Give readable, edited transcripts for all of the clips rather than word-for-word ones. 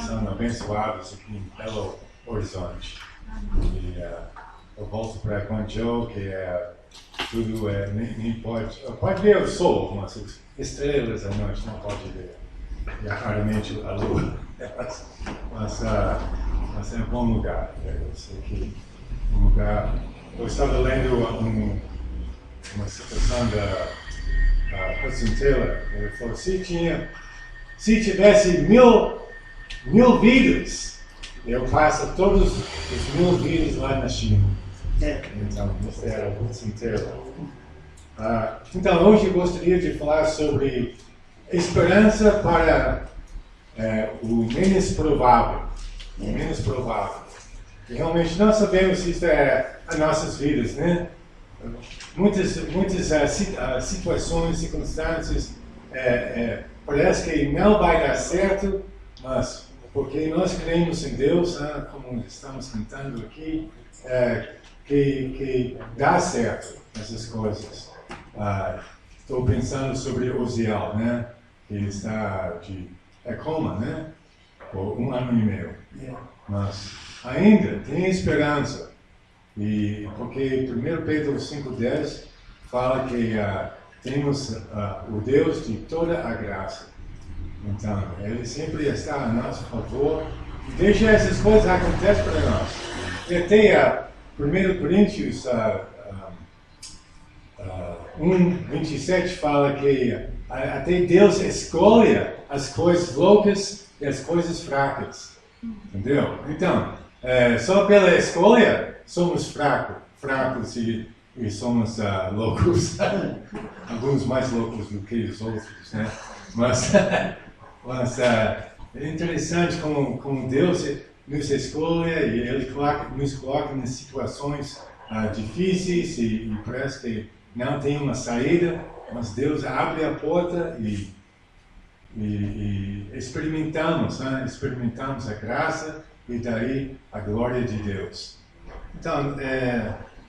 são abençoados aqui em Belo Horizonte. E eu volto para Guangzhou, que tudo nem pode ver o sol, mas as estrelas à noite não pode ver. E raramente a lua. Mas é um bom lugar. Eu sei que é um lugar. Eu estava lendo uma citação da Hudson Taylor. Ele falou: se tivesse mil vidas, eu passo todos os 1000 vidas lá na China. Então, esse era o Hudson Taylor. Então, hoje eu gostaria de falar sobre esperança para o menos provável. O menos provável. E realmente nós sabemos que isso é as nossas vidas, né? Muitas situações, circunstâncias, parece que não vai dar certo, mas porque nós cremos em Deus, como estamos cantando aqui, que dá certo essas coisas. Estou pensando sobre Oziel, né? Que está de coma, né? Por 1 ano e meio. Mas ainda tem esperança. E porque 1 Pedro 5,10 fala que temos o Deus de toda a graça. Então, Ele sempre está a nosso favor e deixa essas coisas acontecer para nós. E até 1 Coríntios 1:27 fala que até Deus escolhe as coisas loucas e as coisas fracas. Entendeu? Então, só pela escolha somos fracos e somos loucos. Alguns mais loucos do que os outros, né? Mas é interessante como Deus nos escolhe e Ele nos coloca em situações difíceis e parece que não tem uma saída, mas Deus abre a porta e experimentamos a graça e daí a glória de Deus. Então,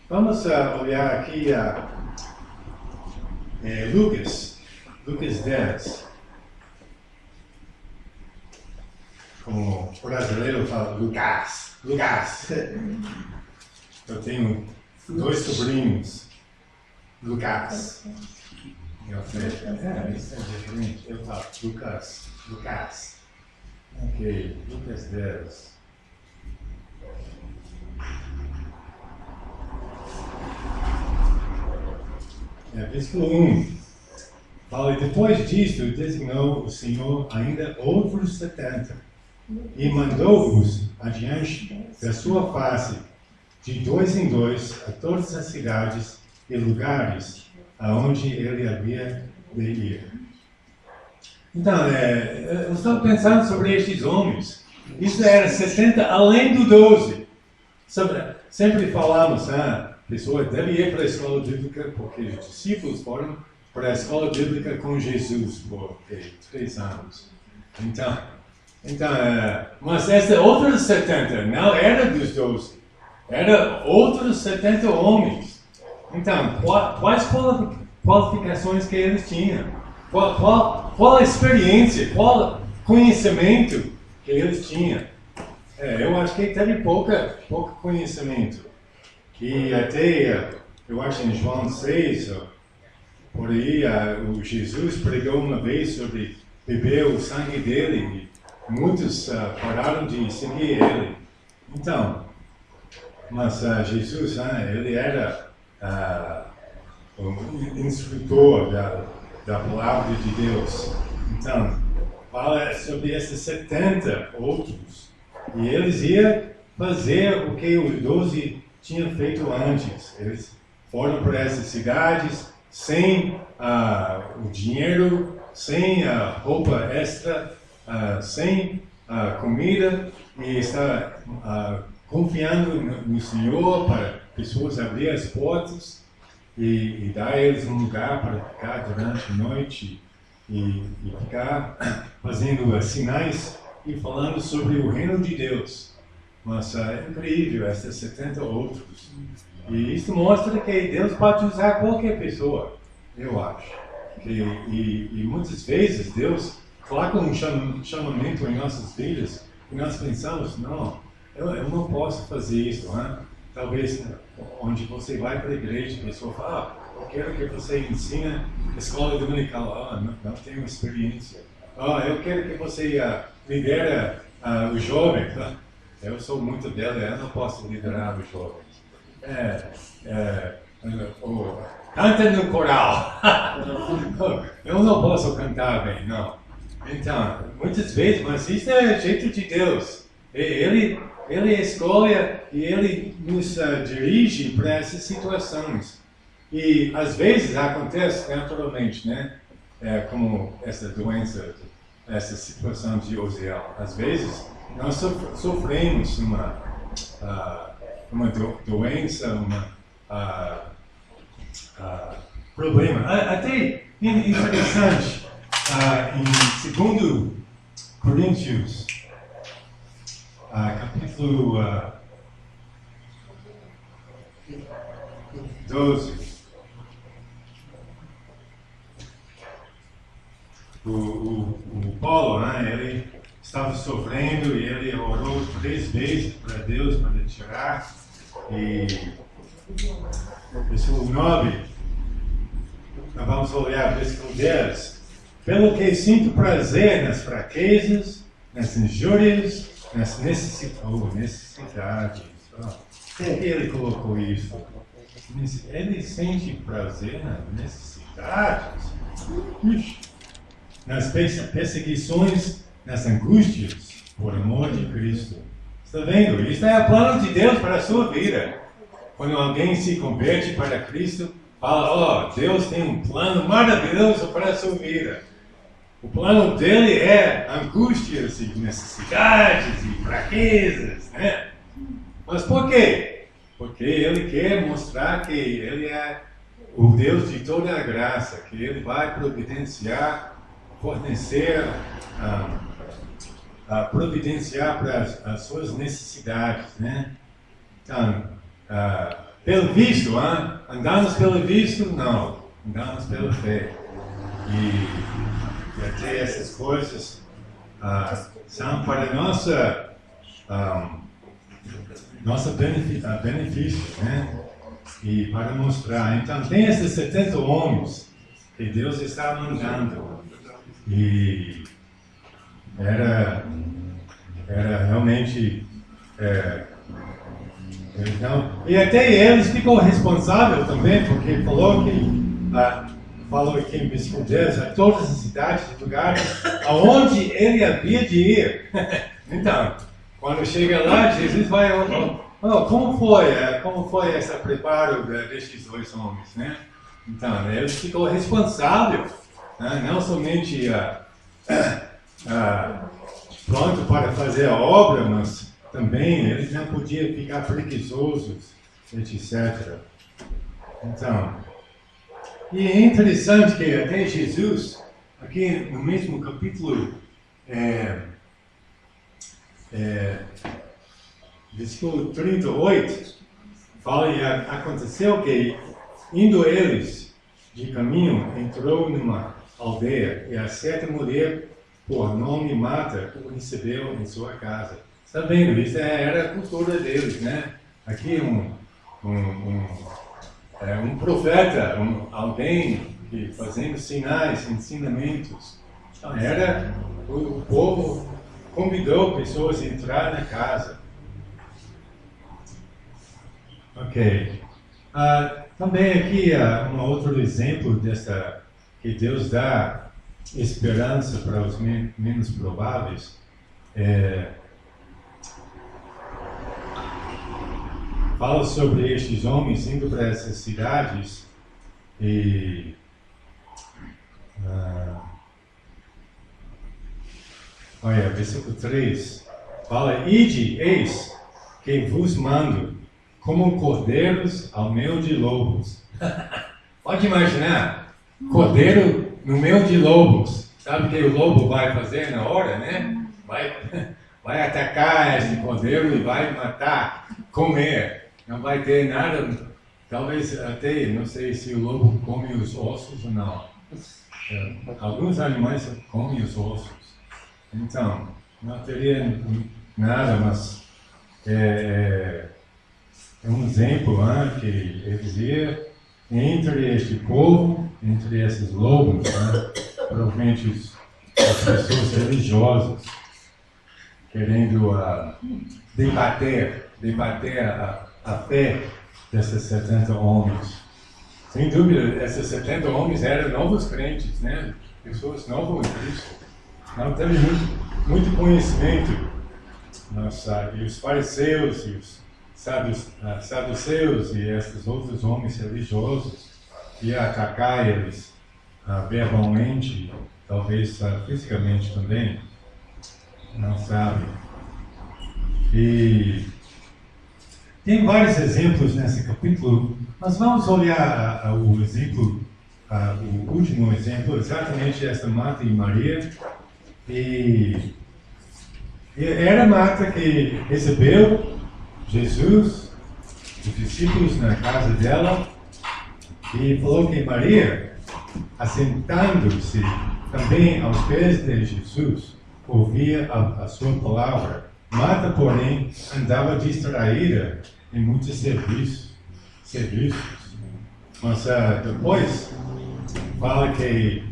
vamos olhar aqui Lucas 10. Como o brasileiro fala, Lucas. Eu tenho 2 sobrinhos, Lucas. Eu falei, isso é diferente. Eu falo, Lucas. Ok, Lucas 10. Versículo 1. Fala, depois disto, designou o Senhor ainda outros 70, e mandou-os adiante da sua face, de 2 em 2, a todas as cidades e lugares aonde ele havia de ir. Então, eu estou pensando sobre estes homens. Isso era 70 além do 12. Sempre falamos, a pessoa deve ir para a escola bíblica porque os discípulos foram para a escola bíblica com Jesus por 3 anos. Então, mas essa outra 70 não era dos 12. Era outros 70 homens. Então, quais qualificações que eles tinham? Qual a experiência, qual conhecimento que eles tinham? Eu acho que teve pouco conhecimento. E até, eu acho em João 6, por aí, o Jesus pregou uma vez sobre beber o sangue dele e muitos pararam de seguir ele. Então, mas Jesus, ele era o instrutor da palavra de Deus. Então, fala sobre esses 70 outros. E eles iam fazer o que os 12 tinham feito antes. Eles foram para essas cidades sem o dinheiro, sem a roupa extra, sem comida, e está confiando no Senhor para pessoas abrir as portas e dar a eles um lugar para ficar durante a noite e ficar fazendo sinais e falando sobre o reino de Deus. Mas é incrível, esses 70 outros. E isso mostra que Deus pode usar qualquer pessoa, eu acho. E muitas vezes Deus coloca um chamamento em nossas vidas E nós pensamos, não, eu não posso fazer isso. Né? Talvez onde você vai para a igreja, a pessoa fala, eu quero que você ensine escola dominical. Não tenho experiência. Eu quero que você lidera os jovens. Eu sou muito velho, eu não posso liderar os jovens. Canta no coral. Eu não posso cantar bem, não. Então, muitas vezes, mas isso é jeito de Deus. Ele escolhe e Ele nos dirige para essas situações. E às vezes acontece naturalmente, né? Como essa doença, essa situação de Osiel. Às vezes nós sofremos uma doença, problema. Até interessante, em 2 Coríntios, capítulo 12, o Paulo, né, ele estava sofrendo e ele orou 3 vezes para Deus para tirar. E versículo 9, nós vamos olhar versículo 10. Pelo que sinto prazer nas fraquezas, nas injúrias, nas necessidades. Por que ele colocou isso? Ele sente prazer nas necessidades. Nas perseguições, nas angústias, por amor de Cristo. Está vendo? Isso é o plano de Deus para a sua vida. Quando alguém se converte para Cristo, fala, Deus tem um plano maravilhoso para a sua vida. O plano dele é angústias e necessidades e fraquezas, né? Mas por quê? Porque ele quer mostrar que ele é o Deus de toda a graça, que ele vai providenciar, fornecer, providenciar para as suas necessidades, né? Então, pelo visto, andamos pelo visto? Não, andamos pela fé. E até essas coisas são para nossa benefício, né? E para mostrar. Então, tem esses 70 homens que Deus está mandando. E era realmente então, e até eles ficam responsáveis também, porque falou aqui em versículo 10, a todas as cidades e lugares aonde ele havia de ir. Então, quando chega lá, Jesus vai, como foi esse preparo destes 2 homens, né? Então, eles ficam responsáveis, né? Não somente pronto para fazer a obra, mas também eles não podiam ficar preguiçosos, etc. Então, e é interessante que até Jesus, aqui no mesmo capítulo, versículo 38, fala e aconteceu que, indo eles de caminho, entrou numa aldeia e a certa mulher, por nome Marta, o recebeu em sua casa. Está vendo? Isso era a cultura deles, né? Aqui um profeta, alguém que fazendo sinais, ensinamentos. Então, o povo convidou pessoas a entrar na casa. Ok. Também aqui um outro exemplo que Deus dá esperança para os menos prováveis. Fala sobre estes homens indo para essas cidades e olha, versículo 3 fala, ide, eis que vos mando como cordeiros ao meio de lobos. Pode imaginar, cordeiro no meio de lobos. Sabe o que o lobo vai fazer na hora, né? Vai atacar esse cordeiro e vai matar, comer. Não vai ter nada, talvez até, não sei se o lobo come os ossos ou não. Alguns animais comem os ossos. Então, não teria nada, mas é um exemplo que ele dizia, entre este povo, entre esses lobos, provavelmente as pessoas religiosas, querendo debater a fé desses 70 homens. Sem dúvida, esses 70 homens eram novos crentes, né? Pessoas novas em Cristo. Não teve muito conhecimento. E os fariseus e os saduceus e esses outros homens religiosos iam atacar eles verbalmente, talvez fisicamente também. Não sabe. E tem vários exemplos nesse capítulo, mas vamos olhar o exemplo, o último exemplo, exatamente esta Marta e Maria. E era Marta que recebeu Jesus, os discípulos na casa dela, e falou que Maria, assentando-se também aos pés de Jesus, ouvia a sua palavra. Marta, porém, andava distraída em muitos serviços. Mas depois fala que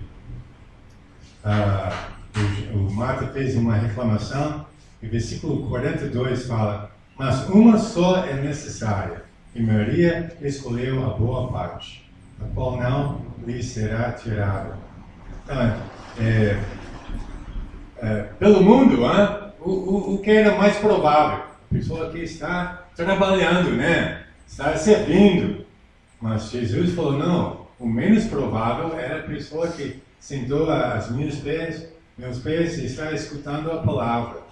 o Marta fez uma reclamação, e versículo 42 fala: mas uma só é necessária, e Maria escolheu a boa parte, a qual não lhe será tirada. Então, pelo mundo, o que era mais provável? A pessoa que está trabalhando, né? Está servindo. Mas Jesus falou, não, o menos provável era a pessoa que sentou aos meus pés e está escutando a palavra.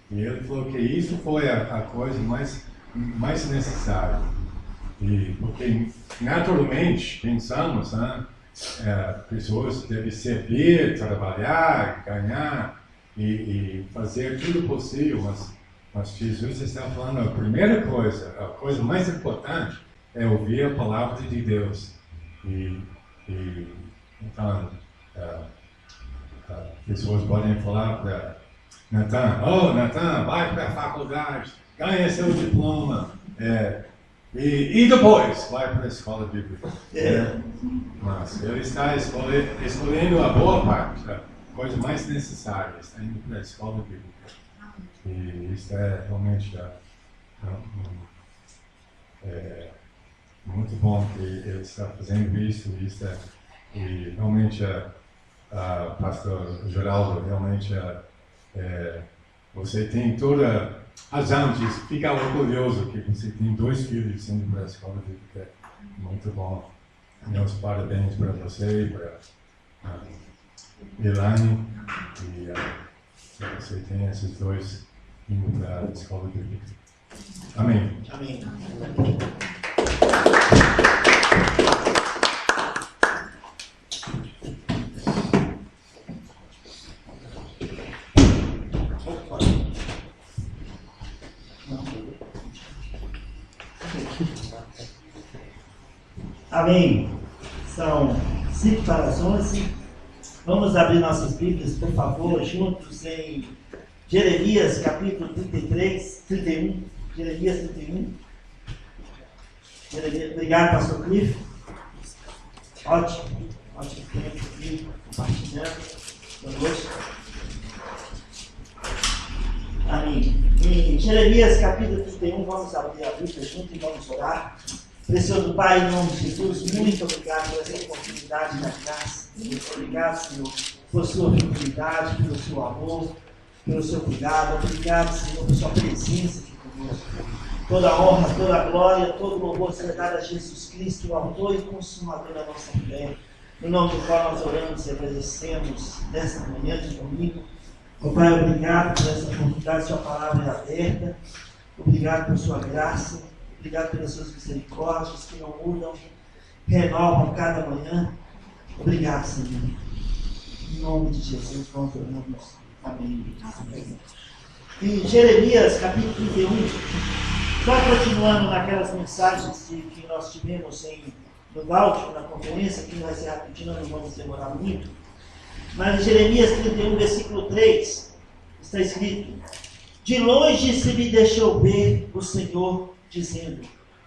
E ele falou que isso foi a coisa mais necessária. Porque naturalmente pensamos, pessoas devem servir, trabalhar, ganhar e fazer tudo possível, mas Jesus está falando a primeira coisa, a coisa mais importante é ouvir a palavra de Deus. Então, pessoas podem falar para Natan, vai para a faculdade, ganha seu diploma, e depois vai para a escola bíblica. Mas ele está escolhendo a boa parte, a coisa mais necessária, está indo para a escola bíblica. E isso é realmente muito bom que ele está fazendo isso. E realmente, Pastor Geraldo, realmente você tem toda a razão de ficar orgulhoso que você tem 2 filhos indo para a escola bíblica. Muito bom. Meus parabéns para você e para Elaine. E você tem esses 2 indo para a escola bíblica. Amém. Amém. Amém. São 5 para as 11. Vamos abrir nossas Bíblias, por favor, juntos em Jeremias, capítulo 31. Jeremias 31. Obrigado, pastor Cliff. Ótimo tempo aqui, compartilhando. Boa noite. Amém. Em Jeremias, capítulo 31, vamos abrir a Bíblia junto e vamos orar. Precioso Pai, em nome de Jesus, muito obrigado por essa oportunidade da graça. Muito obrigado, Senhor, por sua fidelidade, pelo seu amor, pelo seu cuidado. Obrigado, Senhor, por sua presença aqui conosco. Toda a honra, toda a glória, todo o louvor seja dado a Jesus Cristo, o autor e consumador da nossa fé. No nome do qual nós oramos e agradecemos nesta manhã de domingo. Ó Pai, obrigado por essa oportunidade, sua palavra é aberta. Obrigado por sua graça. Obrigado pelas suas misericórdias que não mudam, renovam cada manhã. Obrigado, Senhor. Em nome de Jesus, nós oramos. Amém. Em Jeremias, capítulo 31, só continuando naquelas mensagens que nós tivemos no Báltico, na conferência, que vai ser rapidinho, não vamos demorar muito. Mas em Jeremias 31, versículo 3, está escrito: de longe se me deixou ver o Senhor, dizendo: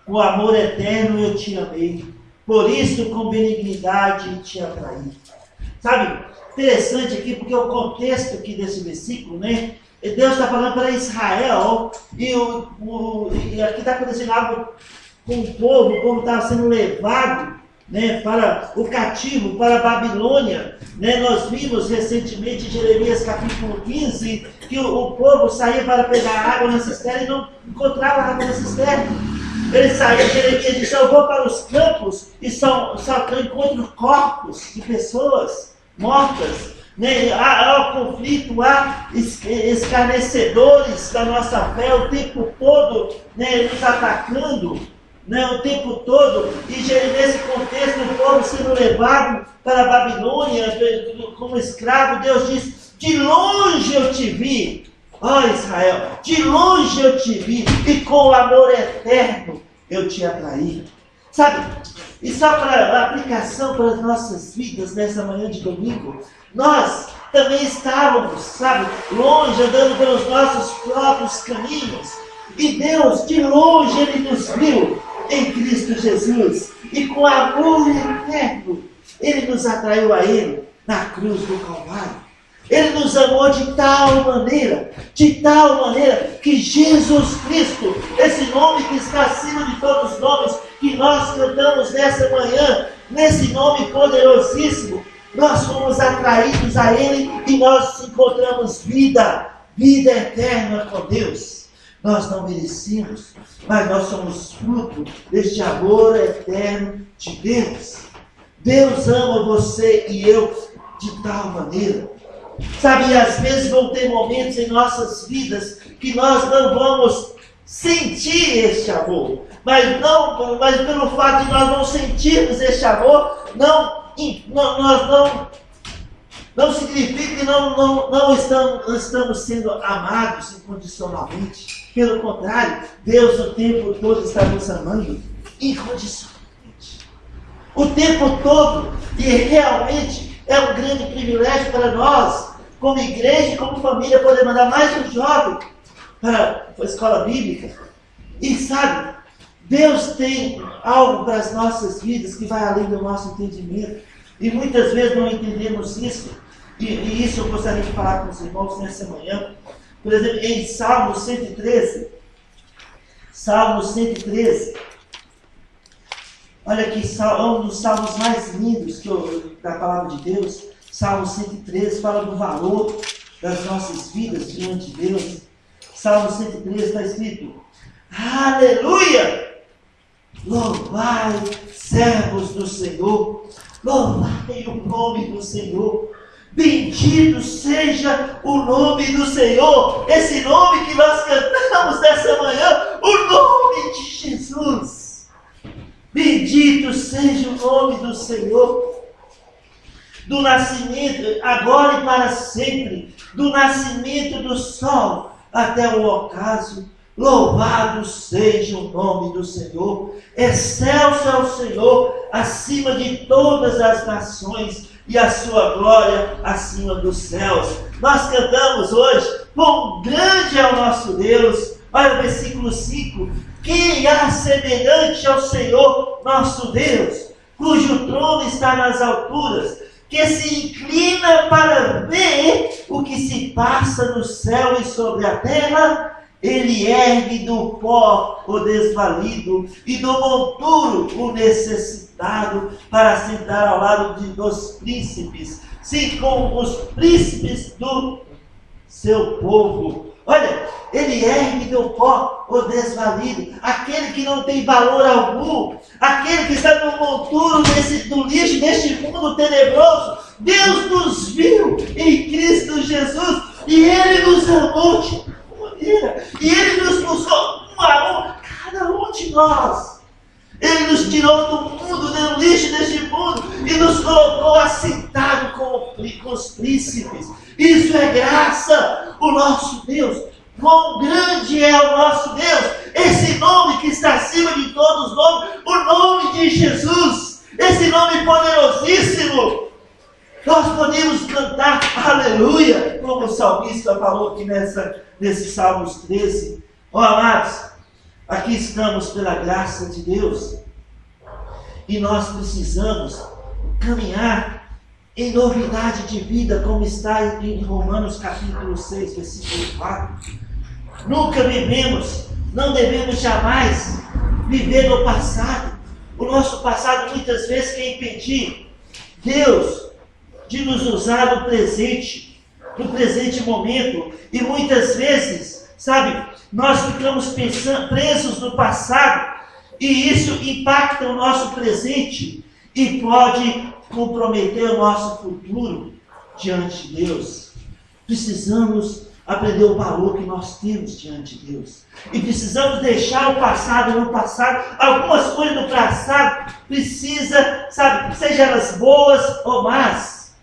com amor eterno eu te amei, por isso com benignidade te atraí. Sabe, interessante aqui, porque o contexto aqui desse versículo, né? Deus está falando para Israel, e aqui está acontecendo algo com o povo estava sendo levado, né, para o cativo, para a Babilônia. Né? Nós vimos recentemente em Jeremias capítulo 15, que o povo saía para pegar água na cisterna e não encontrava água na cisterna. Ele saía, Jeremias disse: eu vou para os campos e só encontro corpos de pessoas mortas. Né? Há conflito, há escarnecedores da nossa fé o tempo todo, né, nos atacando, né, o tempo todo. E nesse contexto, o povo sendo levado para a Babilônia como escravo, Deus diz: de longe eu te vi, ó Israel, de longe eu te vi, e com amor eterno eu te atraí. Sabe, e só para aplicação para as nossas vidas nessa manhã de domingo, nós também estávamos, sabe, longe, andando pelos nossos próprios caminhos, e Deus, de longe, Ele nos viu em Cristo Jesus, e com amor eterno, Ele nos atraiu a Ele na cruz do Calvário. Ele nos amou de tal maneira, que Jesus Cristo, esse nome que está acima de todos os nomes, que nós cantamos nessa manhã, nesse nome poderosíssimo, nós fomos atraídos a Ele e nós encontramos vida eterna com Deus. Nós não merecemos, mas nós somos fruto deste amor eterno de Deus. Deus ama você e eu de tal maneira. Sabe, às vezes vão ter momentos em nossas vidas que nós não vamos sentir este amor. Mas pelo fato de nós não sentirmos este amor, não significa que não estamos sendo amados incondicionalmente. Pelo contrário, Deus o tempo todo está nos amando incondicionalmente. O tempo todo. E realmente é um grande privilégio para nós, como igreja e como família, poder mandar mais um jovem para a escola bíblica. E sabe, Deus tem algo para as nossas vidas que vai além do nosso entendimento. E muitas vezes não entendemos isso. E isso eu gostaria de falar com os irmãos nessa manhã. Por exemplo, em Salmo 113. Olha aqui, um dos salmos mais lindos da palavra de Deus. Salmo 113 fala do valor das nossas vidas diante de Deus. Salmo 113 está escrito: aleluia! Louvai, servos do Senhor, louvai o nome do Senhor. Bendito seja o nome do Senhor. Esse nome que nós cantamos nessa manhã, o nome de Jesus. Bendito seja o nome do Senhor. Do nascimento, agora e para sempre, do nascimento do sol até o ocaso, louvado seja o nome do Senhor. Excelso é o Senhor acima de todas as nações, e a sua glória acima dos céus. Nós cantamos hoje: quão grande é o nosso Deus. Olha o versículo 5: quem há semelhante ao Senhor nosso Deus, cujo trono está nas alturas, que se inclina para ver o que se passa no céu e sobre a terra. Ele ergue do pó o desvalido e do monturo o necessitado, para sentar ao lado dos príncipes, sim, com os príncipes do seu povo. Olha, ele ergue do pó o desvalido, aquele que não tem valor algum, aquele que está no monturo do lixo deste mundo tenebroso. Deus nos viu em Cristo Jesus e Ele nos amou de maneira, e Ele nos buscou um a um, cada um de nós. Ele nos tirou do mundo, do lixo deste mundo, e nos colocou assentado com os príncipes. Isso é graça. O nosso Deus, quão grande é o nosso Deus, esse nome que está acima de todos os nomes, o nome de Jesus, esse nome poderosíssimo. Nós podemos cantar aleluia, como o salmista falou aqui nesse Salmos 13. Ó amados, aqui estamos pela graça de Deus. E nós precisamos caminhar em novidade de vida, como está em Romanos capítulo 6, versículo 4. Nunca não devemos jamais viver no passado. O nosso passado muitas vezes quer impedir Deus de nos usar no presente momento. E muitas vezes, sabe, nós ficamos presos no passado, e isso impacta o nosso presente e pode comprometer o nosso futuro diante de Deus. Precisamos aprender o valor que nós temos diante de Deus. E precisamos deixar o passado no passado. Algumas coisas do passado precisa, sabe, sejam elas boas ou más.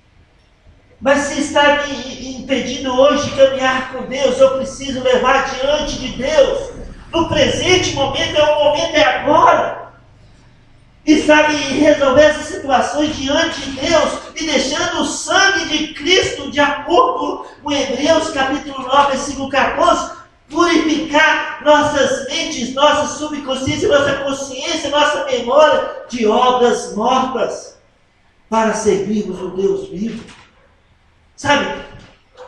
Mas se está me impedindo hoje de caminhar com Deus, eu preciso levar diante de Deus. No presente momento, o momento é agora. E sabe, resolver essas situações diante de Deus e deixando o sangue de Cristo, de acordo com Hebreus capítulo 9, versículo 14, purificar nossas mentes, nossa subconsciência, nossa consciência, nossa memória de obras mortas, para servirmos o Deus vivo. Sabe,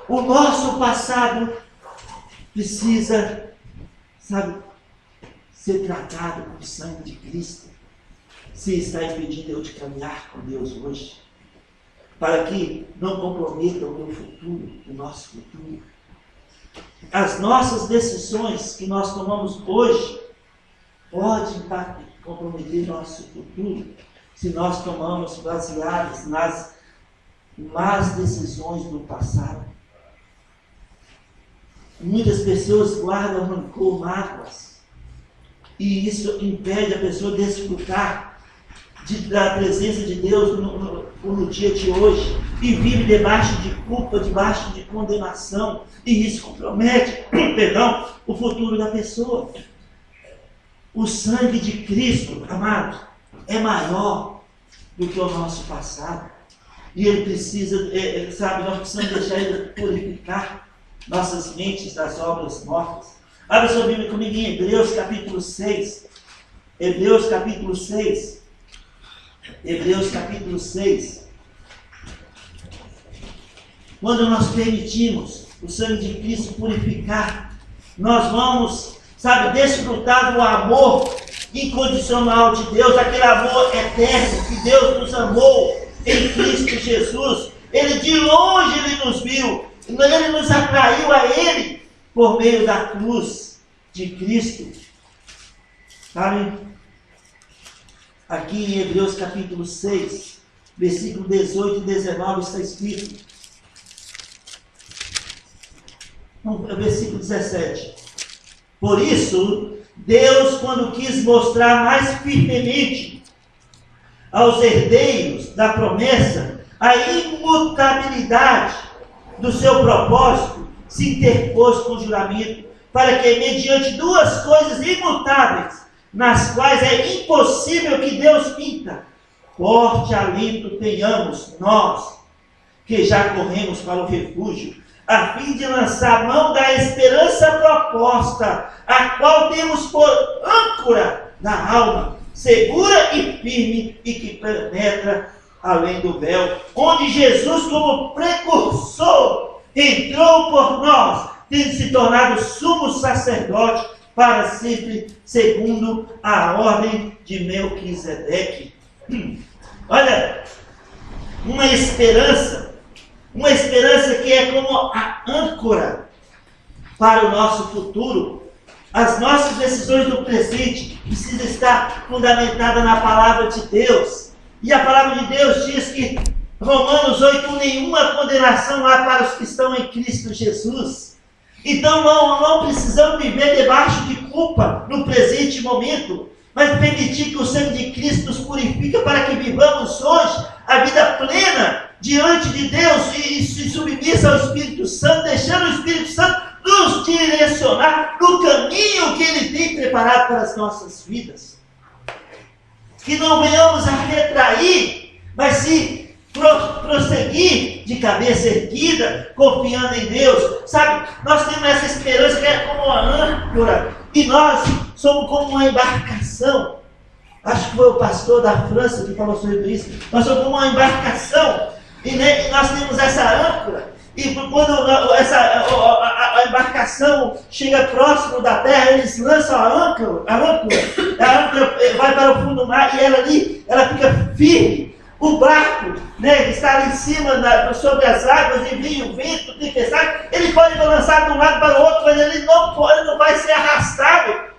o nosso passado precisa, sabe, ser tratado com o sangue de Cristo. Se está impedindo eu de caminhar com Deus hoje, para que não comprometa o meu futuro, o nosso futuro. As nossas decisões que nós tomamos hoje podem comprometer nosso futuro, se nós tomamos baseadas nas más decisões do passado. Muitas pessoas guardam rancor, mágoas, e isso impede a pessoa de desfrutar da presença de Deus no dia de hoje, e vive debaixo de culpa, debaixo de condenação, e isso compromete o futuro da pessoa. O sangue de Cristo, amado, é maior do que o nosso passado, e ele precisa, nós precisamos deixar ele purificar nossas mentes das obras mortas. Abra sua Bíblia comigo em Hebreus capítulo 6. Hebreus capítulo 6. Hebreus capítulo 6. Quando nós permitimos o sangue de Cristo purificar, nós vamos, desfrutar do amor incondicional de Deus, aquele amor eterno que Deus nos amou em Cristo Jesus. Ele de longe ele nos viu, ele nos atraiu a Ele por meio da cruz de Cristo. Sabe? Aqui em Hebreus capítulo 6, versículo 18 e 19 está escrito. Versículo 17. Por isso, Deus, quando quis mostrar mais firmemente aos herdeiros da promessa a imutabilidade do seu propósito, se interpôs com juramento, para que, mediante duas coisas imutáveis, nas quais é impossível que Deus minta, forte alento tenhamos nós, que já corremos para o refúgio, a fim de lançar mão da esperança proposta, a qual temos por âncora na alma, segura e firme, e que penetra além do véu, onde Jesus, como precursor, entrou por nós, tendo se tornado sumo sacerdote para sempre, segundo a ordem de Melquisedeque. Olha, uma esperança que é como a âncora para o nosso futuro. As nossas decisões do presente precisam estar fundamentadas na palavra de Deus. E a palavra de Deus diz que, Romanos 8, nenhuma condenação há para os que estão em Cristo Jesus. Então não precisamos viver debaixo de culpa no presente momento, mas permitir que o sangue de Cristo nos purifique para que vivamos hoje a vida plena diante de Deus e se submissa ao Espírito Santo, deixando o Espírito Santo nos direcionar no caminho que Ele tem preparado para as nossas vidas. Que não venhamos a retrair, mas se prosseguir de cabeça erguida, confiando em Deus. Sabe, nós temos essa esperança que é como uma âncora, e nós somos como uma embarcação. Acho que foi o pastor da França que falou sobre isso. Nós somos como uma embarcação, e nós temos essa âncora. E quando a embarcação chega próximo da terra, eles lançam a âncora vai para o fundo do mar, e ela fica firme. O barco, que está ali em cima, sobre as águas, e vinha o vento, tempestade, ele pode balançar de um lado para o outro, mas ele não vai ser arrastado.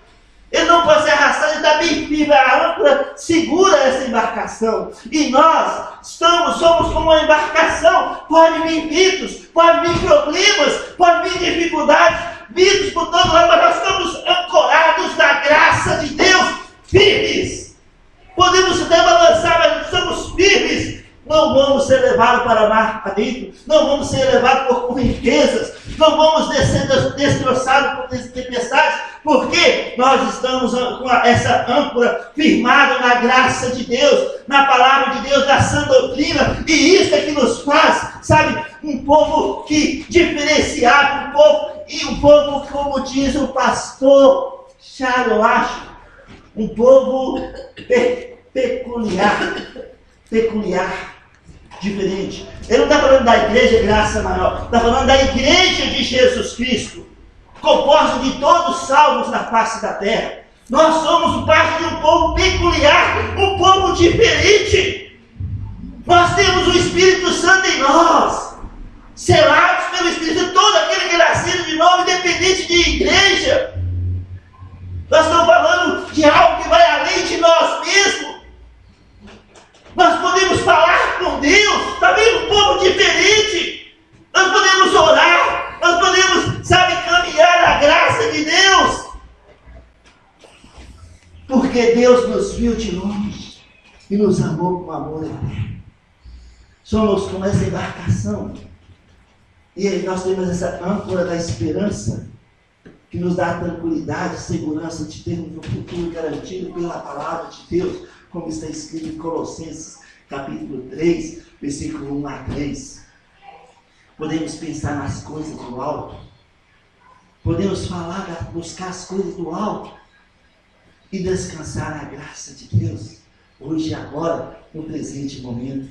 Ele não pode ser arrastado, ele está bem firme. A âncora segura essa embarcação. E nós somos como uma embarcação. Pode vir ventos, pode vir problemas, pode vir dificuldades, ventos por todo lado, mas nós estamos ancorados na graça de Deus, firmes. Podemos até balançar, mas estamos firmes. Não vamos ser levados para mar adentro, não vamos ser levados por correntezas, não vamos ser destroçados por tempestades, porque nós estamos com essa âncora firmada na graça de Deus, na palavra de Deus, na sã doutrina, e isso é que nos faz, sabe, um povo que diferenciado, um povo, como diz o pastor Charles, eu acho, um povo peculiar, diferente. Ele não está falando da igreja graça maior, está falando da igreja de Jesus Cristo, composta de todos salvos na face da terra. Nós somos parte de um povo peculiar, um povo diferente. Nós temos o Espírito Santo em nós, selados pelo Espírito, todo aquele que nasceu de novo, independente de igreja. Nós estamos falando de algo que vai além de nós mesmos. Nós podemos falar com Deus, também um povo diferente. Nós podemos orar, nós podemos, caminhar na graça de Deus. Porque Deus nos viu de longe e nos amou com amor eterno. Somos como essa embarcação. E aí nós temos essa âncora da esperança, que nos dá a tranquilidade, segurança de termos um futuro garantido pela palavra de Deus, como está escrito em Colossenses, capítulo 3, versículo 1 a 3. Podemos pensar nas coisas do alto. Podemos buscar as coisas do alto e descansar na graça de Deus, hoje e agora, no presente momento.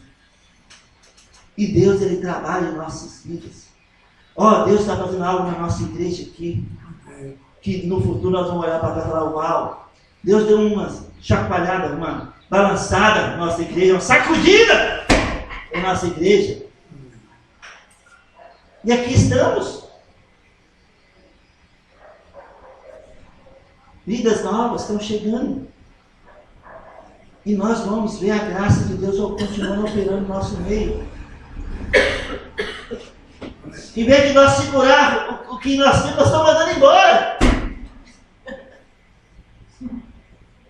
E Deus, Ele trabalha em nossas vidas. Deus está fazendo algo na nossa igreja aqui, que no futuro nós vamos olhar para trás e falar, uau, Deus deu uma chacoalhada, uma balançada na nossa igreja, uma sacudida na nossa igreja. E aqui estamos. Vidas novas estão chegando. E nós vamos ver a graça de Deus continuando operando no nosso meio. Em vez de nós segurar o que nós temos, nós estamos mandando embora.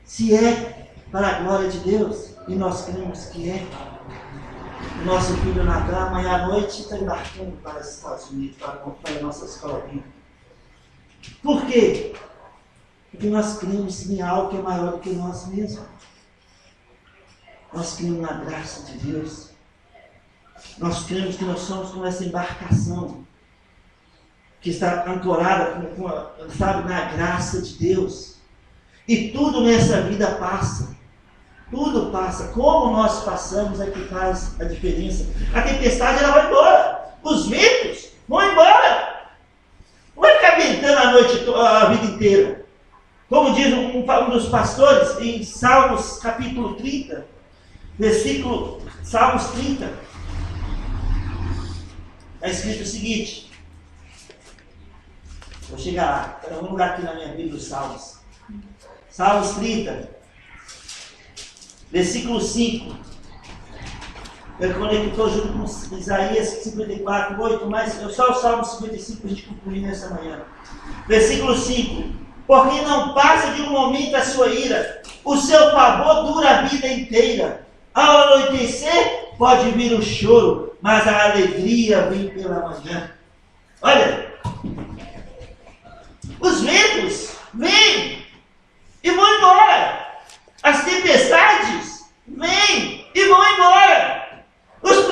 Se é para a glória de Deus, e nós cremos que é, o nosso filho Natan, amanhã à noite, está embarcando para os Estados Unidos, para a nossa escola bíblica. Por quê? Porque nós cremos em algo que é maior do que nós mesmos. Nós cremos na graça de Deus. Nós cremos que nós somos como essa embarcação que está ancorada na graça de Deus. E tudo nessa vida passa. Tudo passa. Como nós passamos é que faz a diferença. A tempestade ela vai embora. Os ventos vão embora. Não vai ficar ventando a vida inteira. Como diz um dos pastores em Salmos capítulo 30, Salmos 30, está escrito o seguinte. Vou chegar lá. Vamos lugar aqui na minha Bíblia os Salmos. Salmos 30, versículo 5. Ele conectou junto com Isaías 54, 8, mas só o Salmo 55 para a gente concluir nessa manhã. Versículo 5. Porque não passa de um momento a sua ira, o seu pavor dura a vida inteira. Ao anoitecer pode vir o choro, mas a alegria vem pela manhã. Olha, os ventos vêm e vão embora. As tempestades vêm e vão embora. Os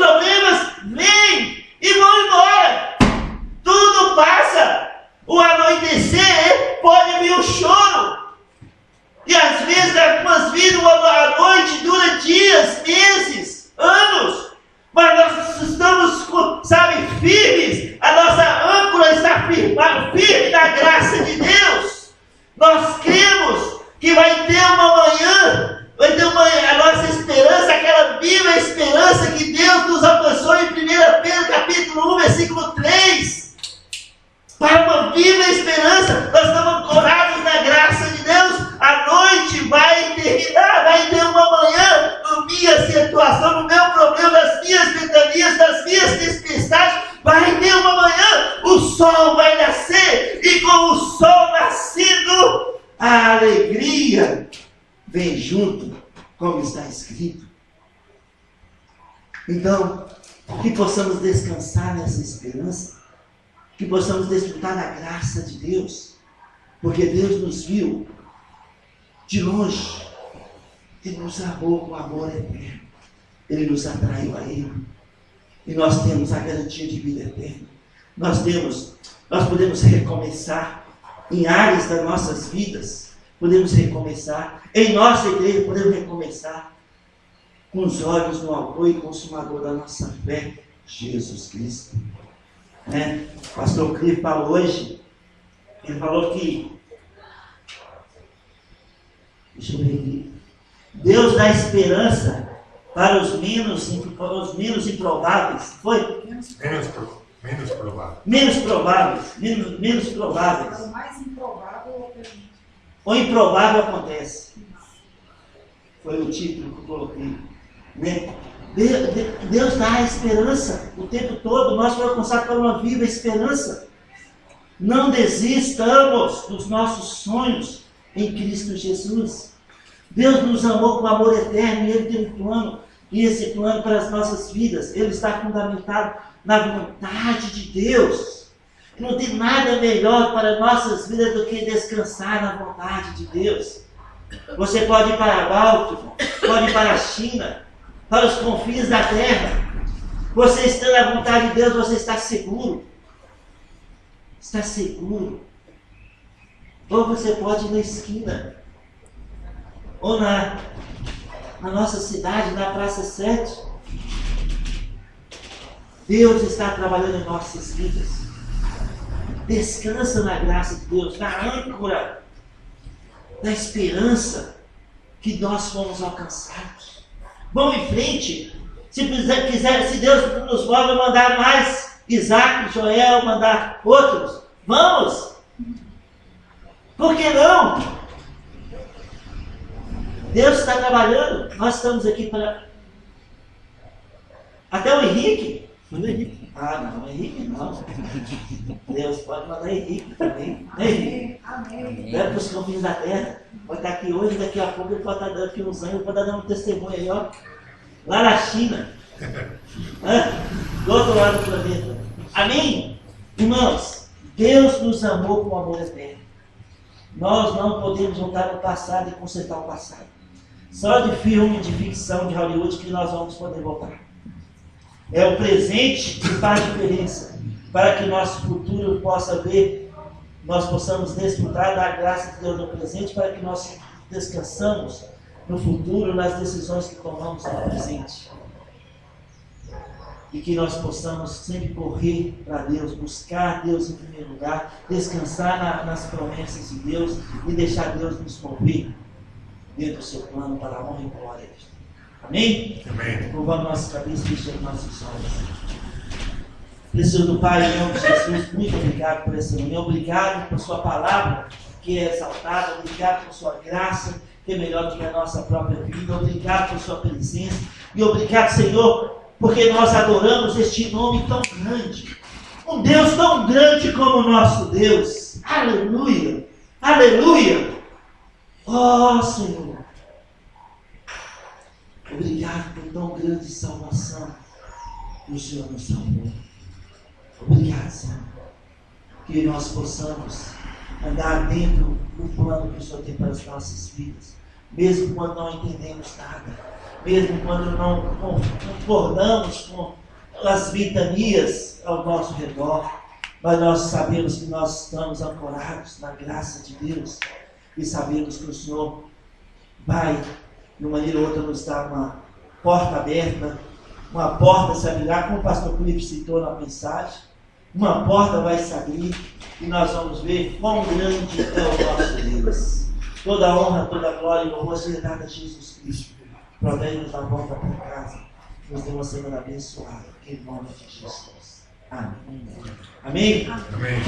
alegria vem junto, como está escrito. Então, que possamos descansar nessa esperança, que possamos desfrutar da graça de Deus, porque Deus nos viu de longe, Ele nos amou com amor eterno, Ele nos atraiu a Ele, e nós temos a garantia de vida eterna. Nós podemos recomeçar em áreas das nossas vidas, podemos recomeçar, em nossa igreja podemos recomeçar, com os olhos no autor e consumador da nossa fé, Jesus Cristo. O pastor Clive falou hoje, ele falou que, deixa eu ver aqui, Deus dá esperança para os menos improváveis. Foi? Menos provável. Menos prováveis. O mais improvável O improvável acontece. Foi o título que eu coloquei. Deus dá a esperança o tempo todo. Nós fomos alcançados por uma viva esperança. Não desistamos dos nossos sonhos em Cristo Jesus. Deus nos amou com amor eterno e Ele tem um plano. E esse plano para as nossas vidas, ele está fundamentado na vontade de Deus. Não tem nada melhor para nossas vidas do que descansar na vontade de Deus. Você pode ir para a Báltica, pode ir para a China, para os confins da terra. Você está na vontade de Deus, você está seguro. Está seguro. Ou você pode ir na esquina, ou na nossa cidade, na Praça 7. Deus está trabalhando em nossas vidas. Descansa na graça de Deus, na âncora da esperança que nós fomos alcançados. Vamos em frente. Se Deus nos manda mandar mais Isaac, Joel, mandar outros, vamos. Por que não? Deus está trabalhando. Nós estamos aqui para... Até o Henrique. Manda Henrique. Ah, não, Henrique não. Deus pode mandar Henrique também. Henrique. Amém. Leva para os confins da terra. Vai estar aqui hoje, daqui a pouco ele pode estar dando aqui uns anos, ele pode estar dando um testemunho aí, ó. Lá na China. Do outro lado do planeta. Amém? Irmãos, Deus nos amou com amor eterno. Nós não podemos voltar no passado e consertar o passado. Só de filme de ficção de Hollywood que nós vamos poder voltar. É o presente que faz diferença, para que nosso futuro possa ver, nós possamos desfrutar da graça de Deus no presente, para que nós descansamos no futuro nas decisões que tomamos no presente. E que nós possamos sempre correr para Deus, buscar Deus em primeiro lugar, descansar nas promessas de Deus e deixar Deus nos mover dentro do seu plano para a honra e glória de Deus. Amém? Amém. Curvando nossa cabeça e fechando nossos olhos. Precioso Pai, em nome de Jesus, muito obrigado por essa manhã, obrigado por sua palavra que é exaltada, obrigado por sua graça, que é melhor do que a nossa própria vida, obrigado por sua presença e obrigado, Senhor, porque nós adoramos este nome tão grande, um Deus tão grande como o nosso Deus. Aleluia, aleluia. Oh, Senhor, obrigado por tão grande salvação que o Senhor nos salvou. Obrigado, Senhor, que nós possamos andar dentro do plano que o Senhor tem para as nossas vidas, mesmo quando não entendemos nada, mesmo quando não concordamos com as vitanias ao nosso redor, mas nós sabemos que nós estamos ancorados na graça de Deus e sabemos que o Senhor vai, de uma maneira ou outra, nos dar uma porta aberta, uma porta se abrirá, como o pastor Felipe citou na mensagem, uma porta vai se abrir e nós vamos ver quão grande é o nosso Deus. Toda a honra, toda a glória e louvor seja dada a Jesus Cristo. Protege-nos na volta para casa. Nos dê uma semana abençoada. Em nome de Jesus. Amém. Amém? Amém.